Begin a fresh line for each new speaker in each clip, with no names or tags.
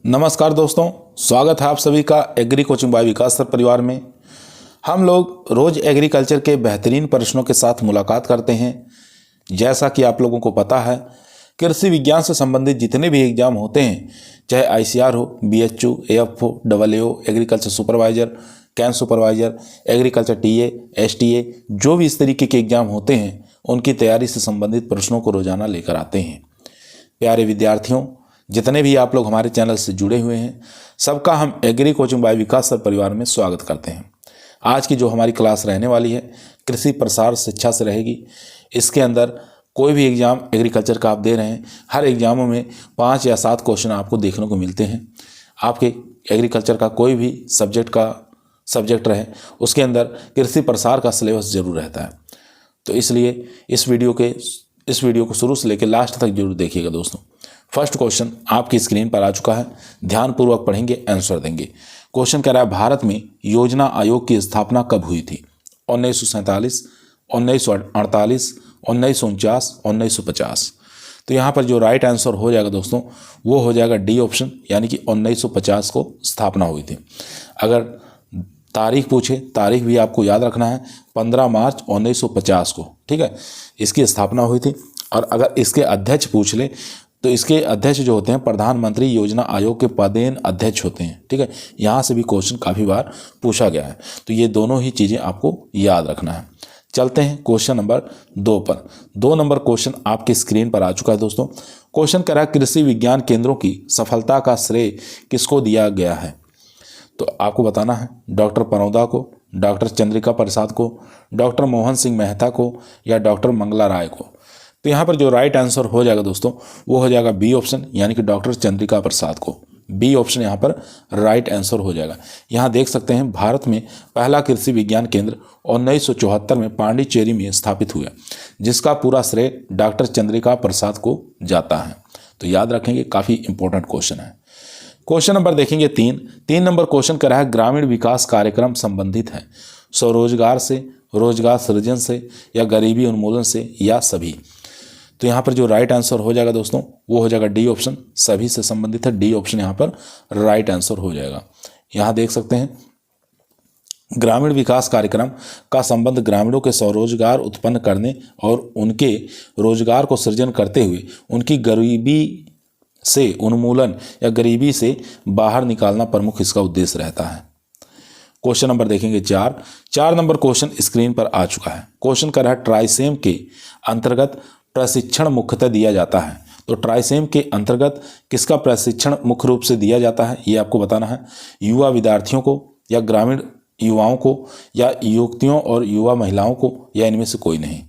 नमस्कार दोस्तों, स्वागत है आप सभी का एग्री कोचिंग बाय विकास सर परिवार में। हम लोग रोज एग्रीकल्चर के बेहतरीन प्रश्नों के साथ मुलाकात करते हैं। जैसा कि आप लोगों को पता है, कृषि विज्ञान से संबंधित जितने भी एग्जाम होते हैं, चाहे आईसीआर हो, BHU, AFO, AAO, agriculture supervisor, camp supervisor, agriculture TA, STA, जो भी इस तरीके के एग्जाम होते हैं, उनकी तैयारी से संबंधित प्रश्नों को रोजाना लेकर आते हैं। प्यारे विद्यार्थियों, जितने भी आप लोग हमारे चैनल से जुड़े हुए हैं, सबका हम एग्री कोचिंग बाय विकास सर परिवार में स्वागत करते हैं। आज की जो हमारी क्लास रहने वाली है, कृषि प्रसार शिक्षा से रहेगी। इसके अंदर कोई भी एग्जाम एग्रीकल्चर का आप दे रहे हैं, हर एग्जामों में 5 या 7 क्वेश्चन आपको देखने को मिलते हैं। आपके एग्रीकल्चर का कोई भी सब्जेक्ट रहे, उसके अंदर कृषि प्रसार का सिलेबस जरूर रहता है। तो इसलिए इस वीडियो को शुरू से लेकर लास्ट तक जरूर देखिएगा दोस्तों। फर्स्ट क्वेश्चन आपकी स्क्रीन पर आ चुका है, ध्यानपूर्वक पढ़ेंगे, आंसर देंगे। क्वेश्चन कह रहा है, भारत में योजना आयोग की स्थापना कब हुई थी? 1947, 1948, 1949, 1950। तो यहाँ पर जो राइट आंसर हो जाएगा दोस्तों, वो हो जाएगा डी ऑप्शन, यानी कि 1950 को स्थापना हुई थी। अगर तारीख पूछे, तारीख भी आपको याद रखना है, 15 मार्च 1950 को, ठीक है, इसकी स्थापना हुई थी। और अगर इसके अध्यक्ष पूछ ले, तो इसके अध्यक्ष जो होते हैं प्रधानमंत्री योजना आयोग के पदेन अध्यक्ष होते हैं, ठीक है। यहाँ से भी क्वेश्चन काफ़ी बार पूछा गया है, तो ये दोनों ही चीज़ें आपको याद रखना है। चलते हैं क्वेश्चन नंबर 2 पर। 2 नंबर क्वेश्चन आपकी स्क्रीन पर आ चुका है दोस्तों। क्वेश्चन कह रहा है, कृषि विज्ञान केंद्रों की सफलता का श्रेय किसको दिया गया है? तो आपको बताना है, डॉक्टर परौदा को, डॉक्टर चंद्रिका प्रसाद को, डॉक्टर मोहन सिंह मेहता को, या डॉक्टर मंगला राय को। तो यहाँ पर जो राइट आंसर हो जाएगा दोस्तों, वो हो जाएगा बी ऑप्शन, यानी कि डॉक्टर चंद्रिका प्रसाद को। बी ऑप्शन यहाँ पर राइट आंसर हो जाएगा। यहाँ देख सकते हैं, भारत में पहला कृषि विज्ञान केंद्र 1974 में पांडिचेरी में स्थापित हुआ, जिसका पूरा श्रेय डॉक्टर चंद्रिका प्रसाद को जाता है। तो याद रखेंगे, काफ़ी इंपॉर्टेंट क्वेश्चन है। क्वेश्चन नंबर देखेंगे 3 नंबर क्वेश्चन कर रहा है, ग्रामीण विकास कार्यक्रम संबंधित है स्वरोजगार से, रोजगार सृजन से, या गरीबी उन्मूलन से, या सभी। तो यहाँ पर जो राइट आंसर हो जाएगा दोस्तों, वो हो जाएगा डी ऑप्शन, सभी से संबंधित है। डी ऑप्शन यहाँ पर राइट आंसर हो जाएगा। यहाँ देख सकते हैं, ग्रामीण विकास कार्यक्रम का संबंध ग्रामीणों के स्वरोजगार उत्पन्न करने और उनके रोजगार को सृजन करते हुए उनकी गरीबी से उन्मूलन या गरीबी से बाहर निकालना प्रमुख इसका उद्देश्य रहता है। क्वेश्चन नंबर देखेंगे 4 नंबर क्वेश्चन स्क्रीन पर आ चुका है। क्वेश्चन कर रहा है, ट्राइसेम के अंतर्गत प्रशिक्षण मुख्यतः दिया जाता है। तो ट्राइसेम के अंतर्गत किसका प्रशिक्षण मुख्य रूप से दिया जाता है, ये आपको बताना है। युवा विद्यार्थियों को, या ग्रामीण युवाओं को, या युवतियों और युवा महिलाओं को, या इनमें से कोई नहीं।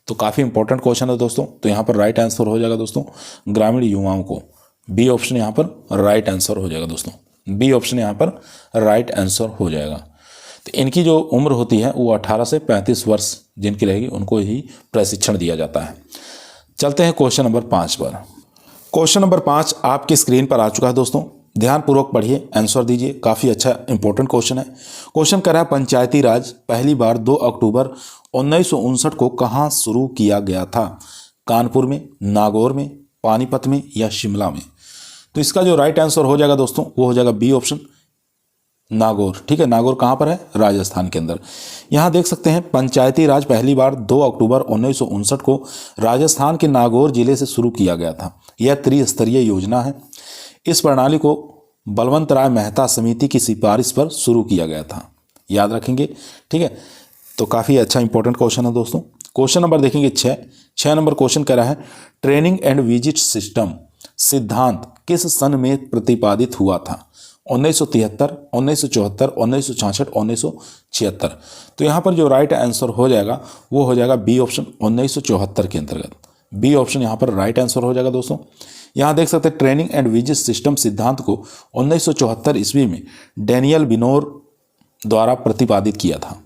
तो काफ़ी इंपॉर्टेंट क्वेश्चन है दोस्तों। तो यहाँ पर राइट आंसर हो जाएगा दोस्तों, ग्रामीण युवाओं को। बी ऑप्शन यहाँ पर राइट आंसर हो जाएगा दोस्तों। बी ऑप्शन यहाँ पर राइट आंसर हो जाएगा। तो इनकी जो उम्र होती है वो 18 से 35 वर्ष जिनकी रहेगी, उनको ही प्रशिक्षण दिया जाता है। चलते हैं क्वेश्चन नंबर 5 पर। क्वेश्चन नंबर 5 आपकी स्क्रीन पर आ चुका है दोस्तों। ध्यानपूर्वक पढ़िए, आंसर दीजिए, काफ़ी अच्छा इंपॉर्टेंट क्वेश्चन है। क्वेश्चन कर रहा है, पंचायती राज पहली बार 2 अक्टूबर 1959 को कहाँ शुरू किया गया था? कानपुर में, नागौर में, पानीपत में, या शिमला में? तो इसका जो राइट आंसर हो जाएगा दोस्तों, वो हो जाएगा बी ऑप्शन, नागौर, ठीक है। नागौर कहाँ पर है? राजस्थान के अंदर। यहाँ देख सकते हैं, पंचायती राज पहली बार 2 अक्टूबर 1959 को राजस्थान के नागौर जिले से शुरू किया गया था। यह त्रिस्तरीय योजना है। इस प्रणाली को बलवंत राय मेहता समिति की सिफारिश पर शुरू किया गया था। याद रखेंगे, ठीक है। तो काफ़ी अच्छा इंपॉर्टेंट क्वेश्चन है दोस्तों। क्वेश्चन नंबर देखेंगे 6 नंबर क्वेश्चन कह रहा है, ट्रेनिंग एंड विजिट सिस्टम सिद्धांत किस सन में प्रतिपादित हुआ था? 1973, 1974, 1966, 1976। तो यहाँ पर जो राइट आंसर हो जाएगा, वो हो जाएगा बी ऑप्शन, 1974 के अंतर्गत। बी ऑप्शन यहाँ पर राइट आंसर हो जाएगा दोस्तों। यहाँ देख सकते हैं, ट्रेनिंग एंड विजिट सिस्टम सिद्धांत को 1974 ईस्वी में डैनियल बिनोर द्वारा प्रतिपादित किया था।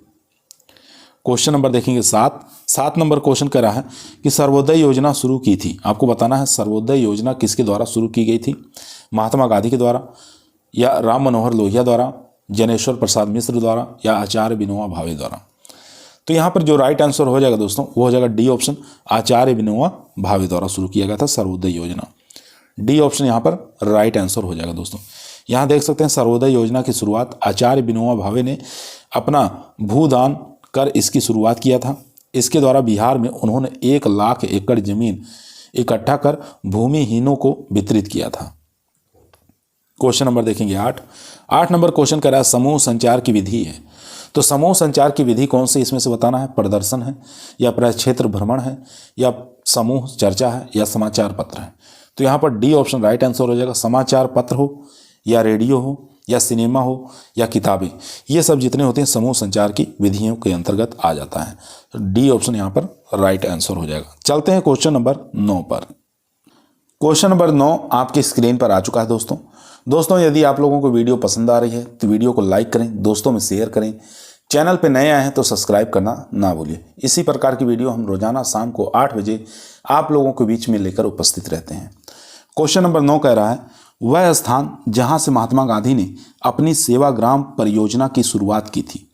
क्वेश्चन नंबर देखेंगे 7 नंबर क्वेश्चन कह रहा है कि सर्वोदय योजना शुरू की थी। आपको बताना है, सर्वोदय योजना किसके द्वारा शुरू की गई थी? महात्मा गांधी के द्वारा, या राम मनोहर लोहिया द्वारा, जनेश्वर प्रसाद मिश्र द्वारा, या आचार्य विनोबा भावे द्वारा? तो यहाँ पर जो राइट आंसर हो जाएगा दोस्तों, वो हो जाएगा डी ऑप्शन, आचार्य विनोबा भावे द्वारा शुरू किया गया था सर्वोदय योजना। डी ऑप्शन यहाँ पर राइट आंसर हो जाएगा दोस्तों। यहाँ देख सकते हैं सर्वोदय योजना की शुरुआत आचार्य विनोबा भावे ने अपना भूदान कर इसकी शुरुआत किया था। इसके द्वारा बिहार में उन्होंने 1 लाख एकड़ जमीन इकट्ठा कर भूमिहीनों को वितरित किया था। क्वेश्चन नंबर देखेंगे 8 नंबर क्वेश्चन कह रहा है समूह संचार की विधि है। तो समूह संचार की विधि कौन सी इसमें से बताना है। प्रदर्शन है या प्रक्षेत्र भ्रमण है या समूह चर्चा है या समाचार पत्र है। तो यहाँ पर डी ऑप्शन राइट आंसर हो जाएगा। समाचार पत्र हो या रेडियो हो या सिनेमा हो या किताबें, ये सब जितने होते हैं समूह संचार की विधियों के अंतर्गत आ जाता है। तो डी ऑप्शन यहाँ पर राइट आंसर हो जाएगा। चलते हैं क्वेश्चन नंबर 9 पर। क्वेश्चन नंबर 9 आपकी स्क्रीन पर आ चुका है दोस्तों यदि आप लोगों को वीडियो पसंद आ रही है तो वीडियो को लाइक करें, दोस्तों में शेयर करें, चैनल पर नए आए हैं तो सब्सक्राइब करना ना भूलिए। इसी प्रकार की वीडियो हम रोजाना शाम को 8 बजे आप लोगों के बीच में लेकर उपस्थित रहते हैं। क्वेश्चन नंबर 9 कह रहा है वह स्थान जहां से महात्मा गांधी ने अपनी सेवाग्राम परियोजना की शुरुआत की थी,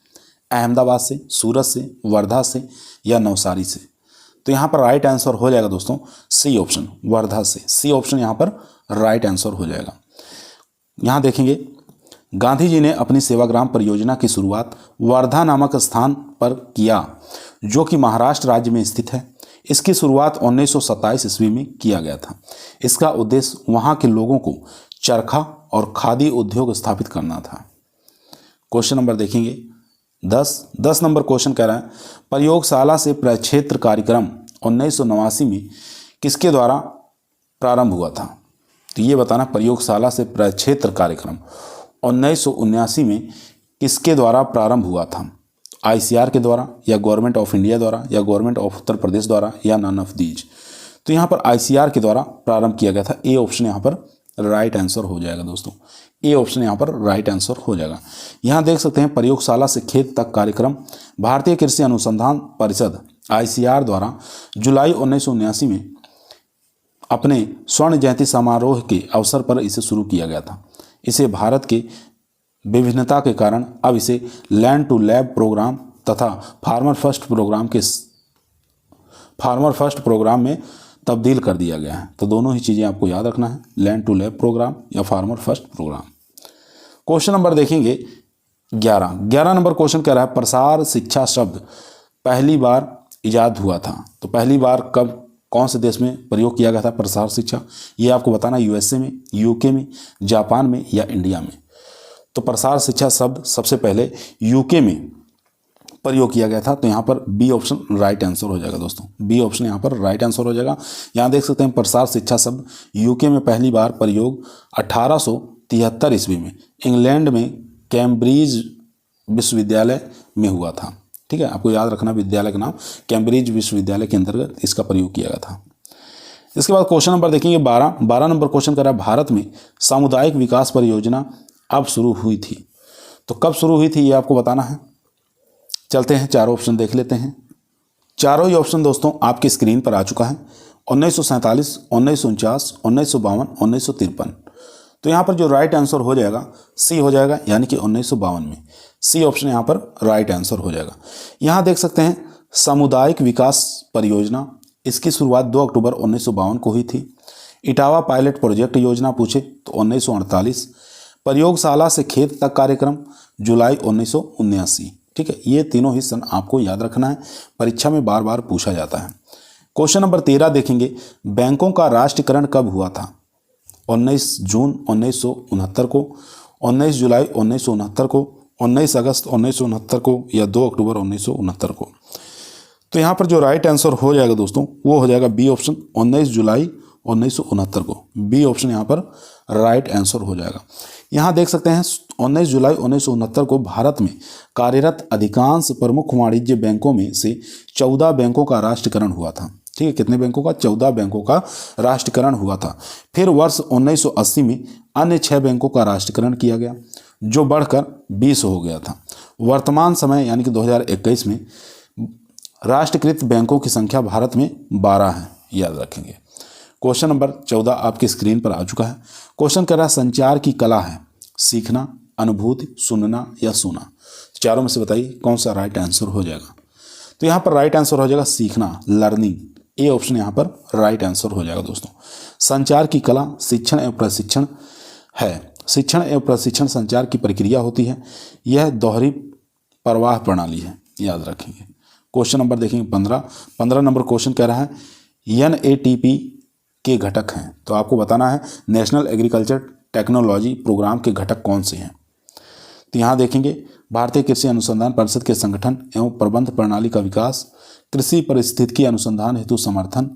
अहमदाबाद से, सूरत से, वर्धा से या नवसारी से। तो यहाँ पर राइट आंसर हो जाएगा दोस्तों सी ऑप्शन, वर्धा से। सी ऑप्शन यहाँ पर राइट आंसर हो जाएगा। यहाँ देखेंगे गांधी जी ने अपनी सेवाग्राम परियोजना की शुरुआत वर्धा नामक स्थान पर किया जो कि महाराष्ट्र राज्य में स्थित है। इसकी शुरुआत 1927 ईस्वी में किया गया था। इसका उद्देश्य वहां के लोगों को चरखा और खादी उद्योग स्थापित करना था। क्वेश्चन नंबर देखेंगे 10 नंबर क्वेश्चन कह रहा है प्रयोगशाला से प्रक्षेत्र कार्यक्रम 1989 में किसके द्वारा प्रारंभ हुआ था। तो ये बताना प्रयोगशाला से प्रक्षेत्र कार्यक्रम 1979 में किसके द्वारा प्रारंभ हुआ था। ICR के द्वारा या गवर्नमेंट ऑफ इंडिया द्वारा या गवर्नमेंट ऑफ उत्तर प्रदेश द्वारा या नन ऑफ दीज। तो यहाँ पर ICR के द्वारा प्रारंभ किया गया था। ए ऑप्शन यहाँ पर राइट आंसर हो जाएगा दोस्तों। ए ऑप्शन यहाँ पर राइट आंसर हो जाएगा। यहाँ देख सकते हैं प्रयोगशाला से खेत तक कार्यक्रम भारतीय कृषि अनुसंधान परिषद ICR द्वारा जुलाई 1979 में अपने स्वर्ण जयंती समारोह के अवसर पर इसे शुरू किया गया था। इसे भारत के विभिन्नता के कारण अब इसे लैंड टू लैब प्रोग्राम तथा फार्मर फर्स्ट प्रोग्राम में तब्दील कर दिया गया है। तो दोनों ही चीज़ें आपको याद रखना है, लैंड टू लैब प्रोग्राम या farmer first programme. Question number देखेंगे 11 नंबर क्वेश्चन कह रहा है प्रसार शिक्षा शब्द पहली बार इजाद हुआ था। तो पहली बार कब कौन से देश में प्रयोग किया गया था प्रसार शिक्षा, ये आपको बताना। USA में, UK में, जापान में या इंडिया में। तो प्रसार शिक्षा शब्द सबसे पहले UK में प्रयोग किया गया था। तो यहाँ पर बी ऑप्शन राइट आंसर हो जाएगा दोस्तों। बी ऑप्शन यहाँ पर राइट आंसर हो जाएगा। यहाँ देख सकते हैं प्रसार शिक्षा शब्द UK में पहली बार प्रयोग 1873 ईस्वी में इंग्लैंड में कैम्ब्रिज विश्वविद्यालय में हुआ था। ठीक है, आपको याद रखना विद्यालय का नाम कैम्ब्रिज विश्वविद्यालय के अंतर्गत इसका प्रयोग किया गया था। इसके बाद क्वेश्चन नंबर देखेंगे 12 नंबर क्वेश्चन कर रहा है भारत में सामुदायिक विकास परियोजना अब शुरू हुई थी। तो कब शुरू हुई थी ये आपको बताना है। चलते हैं चारों ऑप्शन देख लेते हैं। चारों ही ऑप्शन दोस्तों आपकी स्क्रीन पर आ चुका है। 1947, 1949, 1952, 1953। तो यहाँ पर जो राइट आंसर हो जाएगा सी हो जाएगा, यानी कि 1952 में। सी ऑप्शन यहाँ पर राइट आंसर हो जाएगा। यहाँ देख सकते हैं सामुदायिक विकास परियोजना, इसकी शुरुआत 2 अक्टूबर 1952 को हुई थी। इटावा पायलट प्रोजेक्ट योजना पूछे तो 1948। प्रयोगशाला से खेत तक कार्यक्रम जुलाई 1979। ठीक है, ये तीनों ही सन आपको याद रखना है, परीक्षा में बार बार पूछा जाता है। क्वेश्चन नंबर 13 देखेंगे बैंकों का राष्ट्रीयकरण कब हुआ था। 19 जून 1969 को, 19 जुलाई 1969 को, 19 अगस्त 1969 को या 2 अक्टूबर 1969 को। तो यहाँ पर जो राइट आंसर हो जाएगा दोस्तों वो हो जाएगा बी ऑप्शन 19 जुलाई 1969 को। बी ऑप्शन यहाँ पर राइट आंसर हो जाएगा। यहाँ देख सकते हैं 19 जुलाई 1969 को भारत में कार्यरत अधिकांश प्रमुख वाणिज्य बैंकों में से 14 बैंकों का राष्ट्रीयकरण हुआ था। ठीक है, कितने बैंकों का? 14 बैंकों का राष्ट्रीयकरण हुआ था। फिर वर्ष 1980 में अन्य 6 बैंकों का राष्ट्रीयकरण किया गया जो बढ़कर 20 हो गया था। वर्तमान समय यानी कि 2021 में राष्ट्रीयकृत बैंकों की संख्या भारत में 12 है, याद रखेंगे। क्वेश्चन नंबर 14 आपकी स्क्रीन पर आ चुका है। क्वेश्चन कह रहा है संचार की कला है सीखना, अनुभूति, सुनना या सुना। चारों में से बताइए कौन सा राइट आंसर हो जाएगा। तो यहाँ पर राइट आंसर हो जाएगा सीखना, लर्निंग। ए ऑप्शन यहाँ पर राइट आंसर हो जाएगा दोस्तों। संचार की कला शिक्षण एवं प्रशिक्षण है। शिक्षण एवं प्रशिक्षण संचार की प्रक्रिया होती है। यह दोहरी प्रवाह प्रणाली है, याद रखेंगे। क्वेश्चन नंबर देखेंगे 15 नंबर क्वेश्चन कह रहा है NATP के घटक हैं। तो आपको बताना है नेशनल एग्रीकल्चर टेक्नोलॉजी प्रोग्राम के घटक कौन से हैं। तो यहाँ देखेंगे भारतीय कृषि अनुसंधान परिषद के संगठन एवं प्रबंध प्रणाली का विकास, कृषि पारिस्थितिकी अनुसंधान हेतु समर्थन।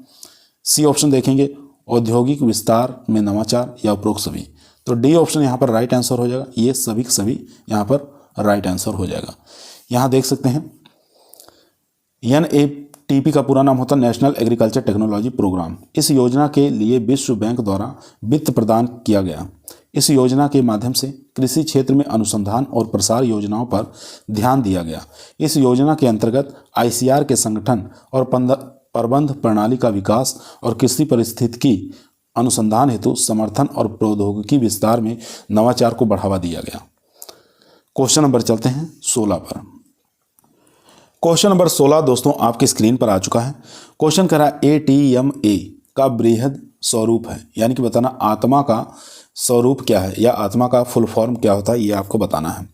सी ऑप्शन देखेंगे औद्योगिक विस्तार में नवाचार या उपरोक्त सभी। तो डी ऑप्शन यहाँ पर राइट आंसर हो जाएगा। ये सभी के सभी यहाँ पर राइट आंसर हो जाएगा। यहाँ देख सकते हैं NATP का पूरा नाम होता है नेशनल एग्रीकल्चर टेक्नोलॉजी प्रोग्राम। इस योजना के लिए विश्व बैंक द्वारा वित्त प्रदान किया गया। इस योजना के माध्यम से कृषि क्षेत्र में अनुसंधान और प्रसार योजनाओं पर ध्यान दिया गया। इस योजना के अंतर्गत ICR के संगठन और प्रबंध प्रणाली का विकास और कृषि पारिस्थितिकी अनुसंधान हेतु समर्थन और प्रौद्योगिकी विस्तार में नवाचार को बढ़ावा दिया गया। क्वेश्चन नंबर चलते हैं 16 पर। क्वेश्चन नंबर 16 दोस्तों आपकी स्क्रीन पर आ चुका है। क्वेश्चन कह रहा है ATMA का बृहद स्वरूप है, यानी कि बताना आत्मा का स्वरूप क्या है या आत्मा का फुल फॉर्म क्या होता है, ये आपको बताना है।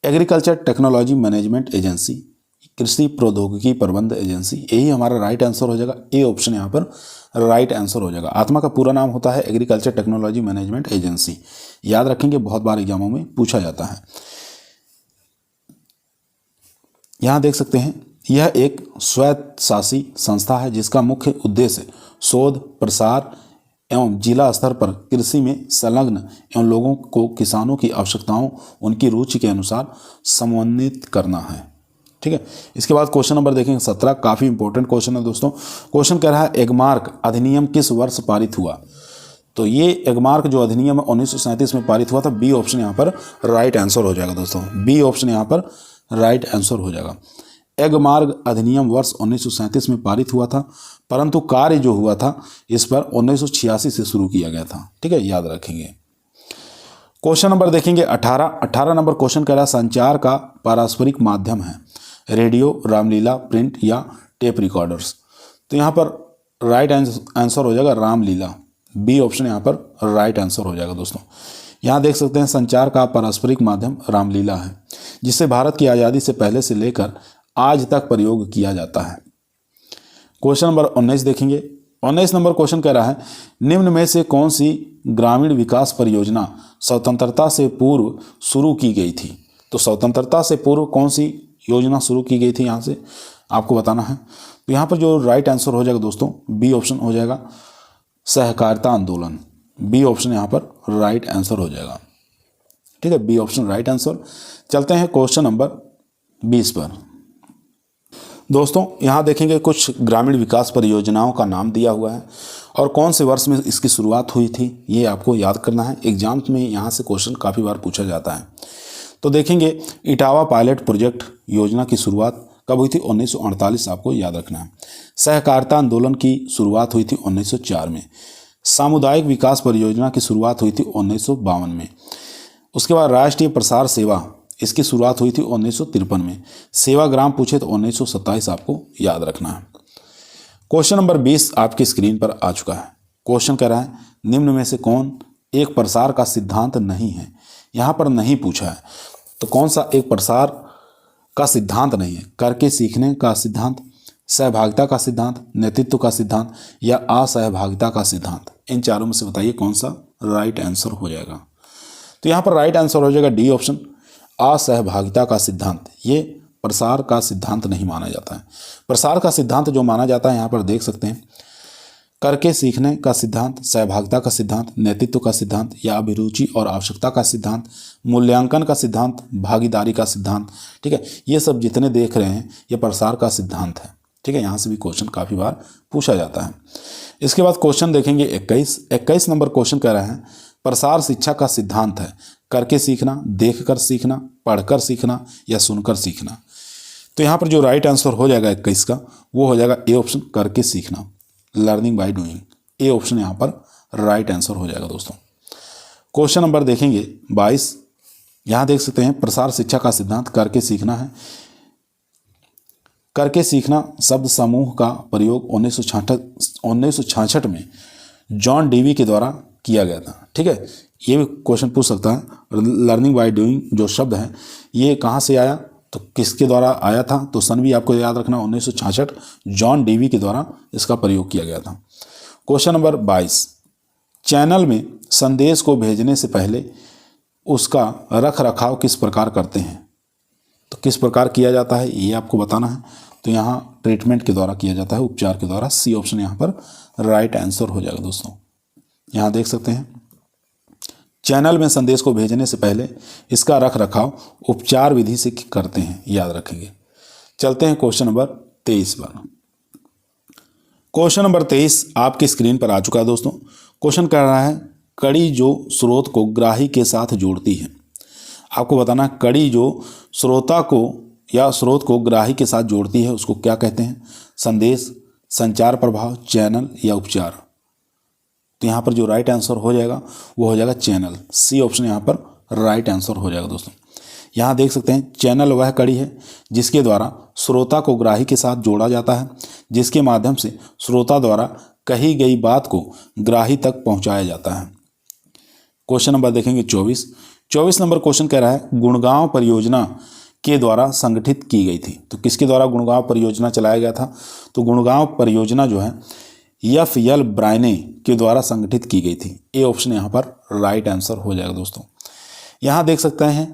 एग्रीकल्चर टेक्नोलॉजी मैनेजमेंट एजेंसी, कृषि प्रौद्योगिकी प्रबंध एजेंसी, यही हमारा राइट आंसर हो जाएगा। ए ऑप्शन यहाँ पर राइट आंसर हो जाएगा। आत्मा का पूरा नाम होता है एग्रीकल्चर टेक्नोलॉजी मैनेजमेंट एजेंसी, याद रखेंगे, बहुत बार एग्जामों में पूछा जाता है। यहाँ देख सकते हैं यह एक स्वायत्तशासी संस्था है जिसका मुख्य उद्देश्य शोध, प्रसार एवं जिला स्तर पर कृषि में संलग्न एवं लोगों को किसानों की आवश्यकताओं, उनकी रुचि के अनुसार समन्वित करना है। ठीक है। इसके बाद क्वेश्चन नंबर देखेंगे 17, काफ़ी इंपॉर्टेंट क्वेश्चन है दोस्तों। क्वेश्चन कह रहा है एगमार्क अधिनियम किस वर्ष पारित हुआ। तो ये एगमार्क जो अधिनियम है 1937 में पारित हुआ था। बी ऑप्शन यहाँ पर राइट आंसर हो जाएगा दोस्तों। बी ऑप्शन यहाँ पर राइट आंसर हो जाएगा। एगमार्क अधिनियम वर्ष 1937 में पारित हुआ था, परंतु कार्य जो हुआ था इस पर 1986 से शुरू किया गया था। ठीक है, याद रखेंगे। क्वेश्चन नंबर देखेंगे 18 नंबर क्वेश्चन कह रहा है संचार का पारस्परिक माध्यम है रेडियो, रामलीला, प्रिंट या टेप रिकॉर्डर्स। तो यहाँ पर राइट आंसर हो जाएगा रामलीला। बी ऑप्शन यहाँ पर राइट आंसर हो जाएगा दोस्तों। यहाँ देख सकते हैं संचार का पारस्परिक माध्यम रामलीला है, जिसे भारत की आज़ादी से पहले से लेकर आज तक प्रयोग किया जाता है। क्वेश्चन नंबर 19 देखेंगे। 19 नंबर क्वेश्चन कह रहा है निम्न में से कौन सी ग्रामीण विकास परियोजना स्वतंत्रता से पूर्व शुरू की गई थी। तो स्वतंत्रता से पूर्व कौन सी योजना शुरू की गई थी, यहाँ से आपको बताना है। तो यहाँ पर जो राइट आंसर हो जाएगा दोस्तों बी ऑप्शन हो जाएगा सहकारिता आंदोलन। बी ऑप्शन यहाँ पर राइट आंसर हो जाएगा। ठीक है, बी ऑप्शन राइट आंसर। चलते हैं क्वेश्चन नंबर 20 पर। दोस्तों यहाँ देखेंगे कुछ ग्रामीण विकास परियोजनाओं का नाम दिया हुआ है और कौन से वर्ष में इसकी शुरुआत हुई थी ये आपको याद करना है। एग्जाम्स में यहाँ से क्वेश्चन काफ़ी बार पूछा जाता है। तो देखेंगे इटावा पायलट प्रोजेक्ट योजना की शुरुआत कब हुई थी, 1948 आपको याद रखना है। सहकारिता आंदोलन की शुरुआत हुई थी 1904 में। सामुदायिक विकास परियोजना की शुरुआत हुई थी 1952 में। उसके बाद राष्ट्रीय प्रसार सेवा, इसकी शुरुआत हुई थी 1953 में। सेवाग्राम पूछे तो 1927 आपको याद रखना है। क्वेश्चन नंबर 20 आपकी स्क्रीन पर आ चुका है। क्वेश्चन कह रहा है निम्न में से कौन एक प्रसार का सिद्धांत नहीं है। यहाँ पर नहीं पूछा है, तो कौन सा एक प्रसार का सिद्धांत नहीं है। करके सीखने का सिद्धांत, सहभागिता का सिद्धांत, नेतृत्व का सिद्धांत या असहभागिता का सिद्धांत। इन चारों में से बताइए कौन सा राइट आंसर हो जाएगा। तो यहाँ पर राइट आंसर हो जाएगा डी ऑप्शन असहभागिता का सिद्धांत। ये प्रसार का सिद्धांत नहीं माना जाता है। प्रसार का सिद्धांत जो माना जाता है यहाँ पर देख सकते हैं करके सीखने का सिद्धांत, सहभागिता का सिद्धांत, नेतृत्व का सिद्धांत या अभिरुचि और आवश्यकता का सिद्धांत, मूल्यांकन का सिद्धांत, भागीदारी का सिद्धांत। ठीक है, ये सब जितने देख रहे हैं ये प्रसार का सिद्धांत है। ठीक है, यहाँ से भी क्वेश्चन काफ़ी बार पूछा जाता है। इसके बाद क्वेश्चन देखेंगे 21 नंबर क्वेश्चन कह रहे हैं प्रसार शिक्षा का सिद्धांत है करके सीखना, देखकर सीखना, पढ़कर सीखना या सुनकर सीखना। तो यहाँ पर जो राइट आंसर हो जाएगा 21 का वो हो जाएगा ए ऑप्शन करके सीखना, learning by doing. A option यहाँ पर राइट आंसर हो जाएगा दोस्तों। क्वेश्चन नंबर देखेंगे 22। यहाँ देख सकते हैं प्रसार शिक्षा का सिद्धांत करके सीखना है। करके सीखना शब्द समूह का प्रयोग 1966 में जॉन डेवी के द्वारा किया गया था। ठीक है, ये भी क्वेश्चन पूछ सकता है। लर्निंग बाय डूइंग जो शब्द है ये कहाँ से आया, तो किसके द्वारा आया था, तो सन भी आपको याद रखना 1966 जॉन डेवी के द्वारा इसका प्रयोग किया गया था। क्वेश्चन नंबर 22, चैनल में संदेश को भेजने से पहले उसका रख रखाव किस प्रकार करते हैं, तो किस प्रकार किया जाता है ये आपको बताना है। तो यहाँ ट्रीटमेंट के द्वारा किया जाता है, उपचार के द्वारा। सी ऑप्शन यहाँ पर राइट आंसर हो जाएगा दोस्तों। यहाँ देख सकते हैं, चैनल में संदेश को भेजने से पहले इसका रख रखाव उपचार विधि से करते हैं, याद रखेंगे। चलते हैं क्वेश्चन नंबर 23 पर। क्वेश्चन नंबर 23 आपकी स्क्रीन पर आ चुका है दोस्तों। क्वेश्चन कर रहा है कड़ी जो स्रोत को ग्राही के साथ जोड़ती है। आपको बताना कड़ी जो श्रोता को या स्रोत को ग्राही के साथ जोड़ती है उसको क्या कहते हैं, संदेश, संचार प्रभाव, चैनल या उपचार। तो यहाँ पर जो राइट आंसर हो जाएगा वो हो जाएगा चैनल। सी ऑप्शन यहाँ पर राइट आंसर हो जाएगा दोस्तों। यहाँ देख सकते हैं चैनल वह कड़ी है जिसके द्वारा श्रोता को ग्राही के साथ जोड़ा जाता है, जिसके माध्यम से श्रोता द्वारा कही गई बात को ग्राही तक पहुँचाया जाता है। क्वेश्चन नंबर देखेंगे 24 नंबर क्वेश्चन कह रहा है गुड़गांव परियोजना के द्वारा संगठित की गई थी। तो किसके द्वारा गुड़गांव परियोजना चलाया गया था, तो गुड़गांव परियोजना जो है एफ.एल. ब्रायने के द्वारा संगठित की गई थी। ए ऑप्शन यहाँ पर राइट आंसर हो जाएगा दोस्तों। यहाँ देख सकते हैं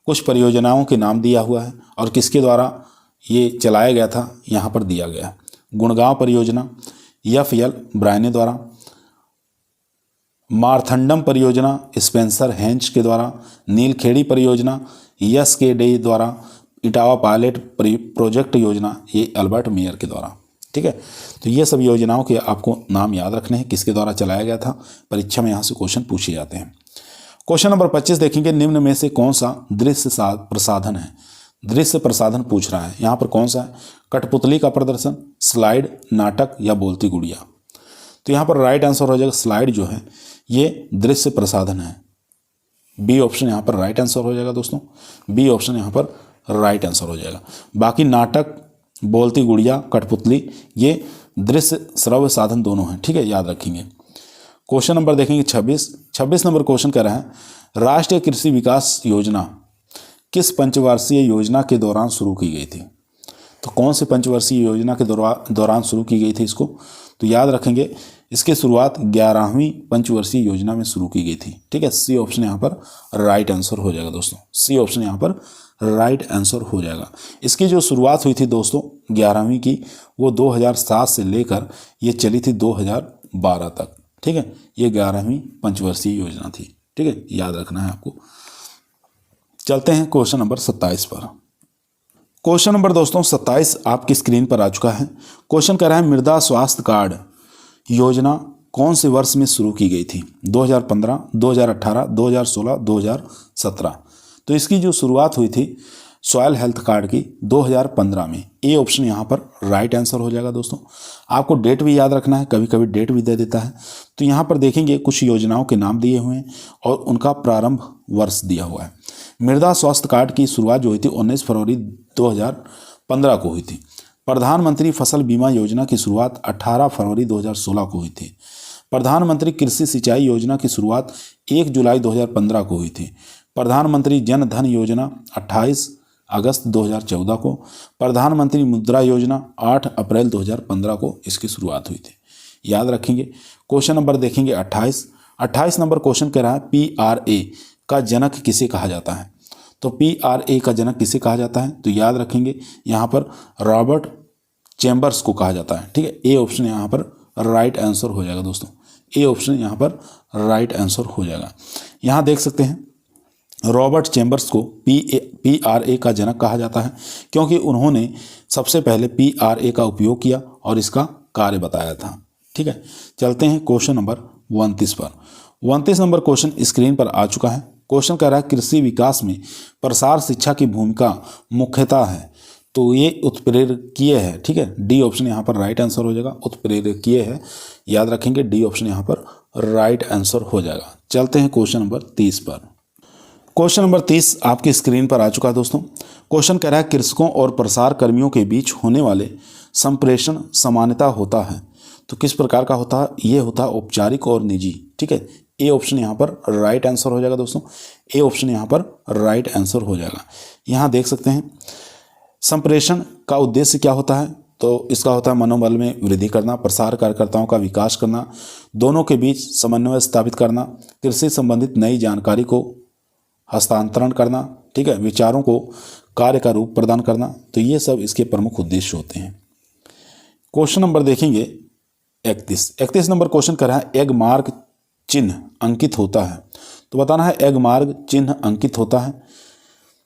कुछ परियोजनाओं के नाम दिया हुआ है और किसके द्वारा ये चलाया गया था यहाँ पर दिया गया है। गुड़गांव परियोजना एफ.एल. ब्रायने द्वारा, मारथंडम परियोजना स्पेंसर हेंच के द्वारा, नीलखेड़ी परियोजना एस.के. डे द्वारा, इटावा पायलट प्रोजेक्ट योजना ये अल्बर्ट मेयर के द्वारा। ठीक है, तो ये सब योजनाओं के आपको नाम याद रखने हैं, किसके द्वारा चलाया गया था। परीक्षा में यहाँ से क्वेश्चन पूछे जाते हैं। क्वेश्चन नंबर 25 देखेंगे निम्न में से कौन सा दृश्य प्रसाधन है। दृश्य प्रसाधन पूछ रहा है, यहाँ पर कौन सा है, कठपुतली का प्रदर्शन, स्लाइड, नाटक या बोलती गुड़िया। तो यहाँ पर राइट आंसर हो जाएगा स्लाइड जो है ये दृश्य प्रसाधन है। बी ऑप्शन यहाँ पर राइट आंसर हो जाएगा दोस्तों। बी ऑप्शन यहाँ पर राइट आंसर हो जाएगा। बाकी नाटक, बोलती गुड़िया, कठपुतली ये दृश्य श्रव्य साधन दोनों हैं। ठीक है, याद रखेंगे। क्वेश्चन नंबर देखेंगे 26 नंबर क्वेश्चन कर रहा है राष्ट्रीय कृषि विकास योजना किस पंचवर्षीय योजना के दौरान शुरू की गई थी। तो कौन सी पंचवर्षीय योजना के दौरान शुरू की गई थी इसको, तो याद रखेंगे इसकी शुरुआत 11वीं पंचवर्षीय योजना में शुरू की गई थी। ठीक है, सी ऑप्शन यहाँ पर राइट आंसर हो जाएगा दोस्तों। सी ऑप्शन यहाँ पर राइट आंसर हो जाएगा। इसकी जो शुरुआत हुई थी दोस्तों 11वीं की, वो 2007 से लेकर ये चली थी 2012 तक। ठीक है, ये 11वीं पंचवर्षीय योजना थी। ठीक है, याद रखना है आपको। चलते हैं क्वेश्चन नंबर 27 पर। क्वेश्चन नंबर दोस्तों 27 आपकी स्क्रीन पर आ चुका है। क्वेश्चन कह रहा है मृदा स्वास्थ्य कार्ड योजना कौन से वर्ष में शुरू की गई थी, 2015, 2018, 2016, 2017। तो इसकी जो शुरुआत हुई थी सॉयल हेल्थ कार्ड की 2015 में। ए ऑप्शन यहाँ पर राइट आंसर हो जाएगा दोस्तों। आपको डेट भी याद रखना है, कभी कभी डेट भी दे देता है। तो यहाँ पर देखेंगे कुछ योजनाओं के नाम दिए हुए हैं और उनका प्रारंभ वर्ष दिया हुआ है। मृदा स्वास्थ्य कार्ड की शुरुआत जो हुई थी 19 फरवरी 2015 को हुई थी। प्रधानमंत्री फसल बीमा योजना की शुरुआत 18 फरवरी 2016 को हुई थी। प्रधानमंत्री कृषि सिंचाई योजना की शुरुआत 1 जुलाई 2015 को हुई थी। प्रधानमंत्री जन धन योजना 28 अगस्त 2014 को। प्रधानमंत्री मुद्रा योजना 8 अप्रैल 2015 को इसकी शुरुआत हुई थी। याद रखेंगे। क्वेश्चन नंबर देखेंगे 28 नंबर क्वेश्चन कह रहा है PRA का जनक किसे कहा जाता है। तो PRA का जनक किसे कहा जाता है, तो याद रखेंगे यहाँ पर रॉबर्ट चैम्बर्स को कहा जाता है। ठीक है, ए ऑप्शन यहाँ पर राइट आंसर हो जाएगा दोस्तों। ए ऑप्शन यहाँ पर राइट आंसर हो जाएगा। यहाँ देख सकते हैं रॉबर्ट चैम्बर्स को PRA का जनक कहा जाता है क्योंकि उन्होंने सबसे पहले PRA का उपयोग किया और इसका कार्य बताया था। ठीक है, चलते हैं क्वेश्चन नंबर 29 पर। 29 नंबर क्वेश्चन स्क्रीन पर आ चुका है। क्वेश्चन कह रहा है कृषि विकास में प्रसार शिक्षा की भूमिका मुख्यतः है, तो ये उत्प्रेरकीय है। ठीक है, डी ऑप्शन यहाँ पर राइट आंसर हो जाएगा। उत्प्रेरकीय है, याद रखेंगे। डी ऑप्शन यहाँ पर राइट आंसर हो जाएगा। चलते हैं क्वेश्चन नंबर 30 पर। क्वेश्चन नंबर 30 आपकी स्क्रीन पर आ चुका है दोस्तों। क्वेश्चन कह रहा है कृषकों और प्रसार कर्मियों के बीच होने वाले संप्रेषण समानता होता है तो किस प्रकार का होता है? ये होता है औपचारिक और निजी। ठीक है, ए ऑप्शन यहाँ पर राइट आंसर हो जाएगा दोस्तों। ए ऑप्शन यहाँ पर राइट आंसर हो जाएगा। यहाँ देख सकते हैं संप्रेषण का उद्देश्य क्या होता है, तो इसका होता है मनोबल में वृद्धि करना, प्रसार कार्यकर्ताओं का विकास करना, दोनों के बीच समन्वय स्थापित करना, कृषि संबंधित नई जानकारी को हस्तांतरण करना, ठीक है, विचारों को कार्य का रूप प्रदान करना। तो ये सब इसके प्रमुख उद्देश्य होते हैं। क्वेश्चन नंबर देखेंगे 31 नंबर क्वेश्चन कर रहा है एग मार्क चिन्ह अंकित होता है। तो बताना है एग मार्क चिन्ह अंकित होता है,